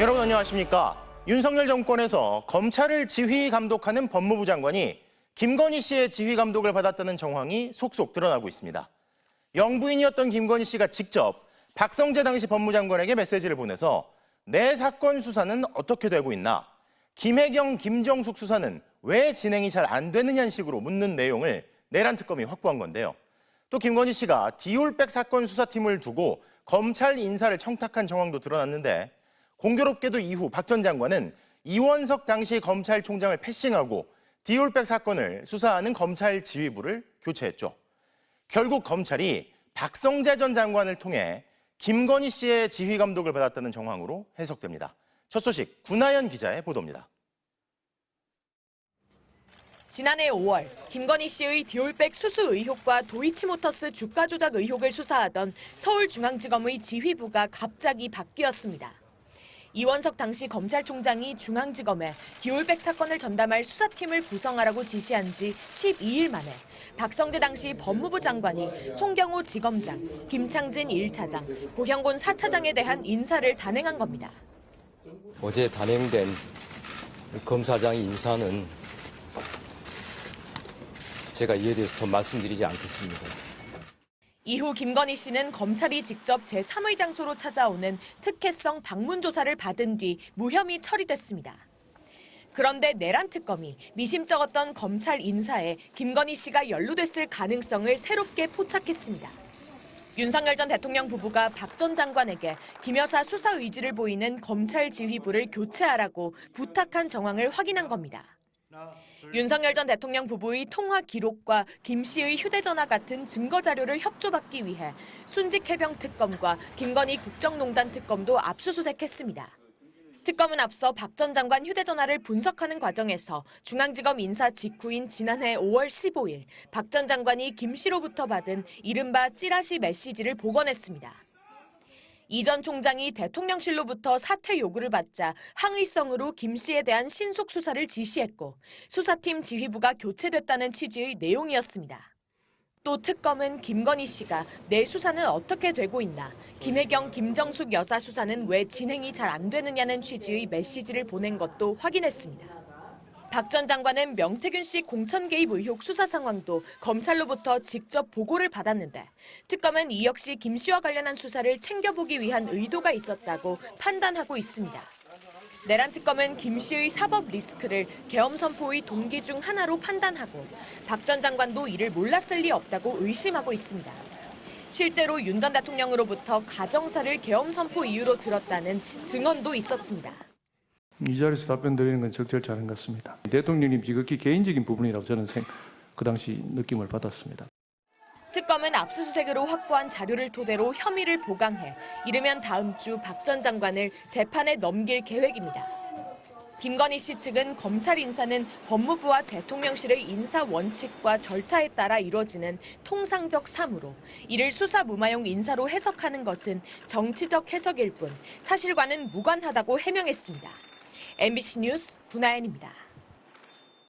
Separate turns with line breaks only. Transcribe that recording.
여러분 안녕하십니까? 윤석열 정권에서 검찰을 지휘 감독하는 법무부 장관이 김건희 씨의 지휘 감독을 받았다는 정황이 속속 드러나고 있습니다. 영부인이었던 김건희 씨가 직접 박성재 당시 법무장관에게 메시지를 보내서 내 사건 수사는 어떻게 되고 있나? 김혜경, 김정숙 수사는 왜 진행이 잘 안 되느냐는 식으로 묻는 내용을 내란 특검이 확보한 건데요. 또 김건희 씨가 디올백 사건 수사팀을 두고 검찰 인사를 청탁한 정황도 드러났는데 공교롭게도 이후 박 전 장관은 이원석 당시 검찰총장을 패싱하고 디올백 사건을 수사하는 검찰 지휘부를 교체했죠. 결국 검찰이 박성재 전 장관을 통해 김건희 씨의 지휘 감독을 받았다는 정황으로 해석됩니다. 첫 소식 구나연 기자의 보도입니다.
지난해 5월 김건희 씨의 디올백 수수 의혹과 도이치모터스 주가 조작 의혹을 수사하던 서울중앙지검의 지휘부가 갑자기 바뀌었습니다. 이원석 당시 검찰총장이 중앙지검에 디올백 사건을 전담할 수사팀을 구성하라고 지시한 지 12일 만에 박성재 당시 법무부 장관이 송경호 지검장, 김창진 1차장, 고형곤 4차장에 대한 인사를 단행한 겁니다.
어제 단행된 검사장 인사는 제가 이에 대해서 더 말씀드리지 않겠습니다.
이후 김건희 씨는 검찰이 직접 제3의 장소로 찾아오는 특혜성 방문 조사를 받은 뒤 무혐의 처리됐습니다. 그런데 내란 특검이 미심쩍었던 검찰 인사에 김건희 씨가 연루됐을 가능성을 새롭게 포착했습니다. 윤석열 전 대통령 부부가 박 전 장관에게 김 여사 수사 의지를 보이는 검찰 지휘부를 교체하라고 부탁한 정황을 확인한 겁니다. 윤석열 전 대통령 부부의 통화 기록과 김 씨의 휴대전화 같은 증거 자료를 협조받기 위해 순직해병 특검과 김건희 국정농단 특검도 압수수색했습니다. 특검은 앞서 박 전 장관 휴대전화를 분석하는 과정에서 중앙지검 인사 직후인 지난해 5월 15일 박 전 장관이 김 씨로부터 받은 이른바 찌라시 메시지를 복원했습니다. 이 전 총장이 대통령실로부터 사퇴 요구를 받자 항의성으로 김 씨에 대한 신속 수사를 지시했고 수사팀 지휘부가 교체됐다는 취지의 내용이었습니다. 또 특검은 김건희 씨가 내 수사는 어떻게 되고 있나, 김혜경, 김정숙 여사 수사는 왜 진행이 잘 안 되느냐는 취지의 메시지를 보낸 것도 확인했습니다. 박 전 장관은 명태균 씨 공천 개입 의혹 수사 상황도 검찰로부터 직접 보고를 받았는데 특검은 이 역시 김 씨와 관련한 수사를 챙겨보기 위한 의도가 있었다고 판단하고 있습니다. 내란 특검은 김 씨의 사법 리스크를 계엄 선포의 동기 중 하나로 판단하고 박 전 장관도 이를 몰랐을 리 없다고 의심하고 있습니다. 실제로 윤 전 대통령으로부터 가정사를 계엄 선포 이유로 들었다는 증언도 있었습니다.
이 자리에서 답변 드리는 건 적절치 않은 것 같습니다. 대통령님 지극히 개인적인 부분이라고 저는 그 당시 느낌을 받았습니다.
특검은 압수수색으로 확보한 자료를 토대로 혐의를 보강해 이르면 다음 주 박 전 장관을 재판에 넘길 계획입니다. 김건희 씨 측은 검찰 인사는 법무부와 대통령실의 인사 원칙과 절차에 따라 이루어지는 통상적 사무로 이를 수사 무마용 인사로 해석하는 것은 정치적 해석일 뿐 사실과는 무관하다고 해명했습니다. MBC 뉴스 구나연입니다.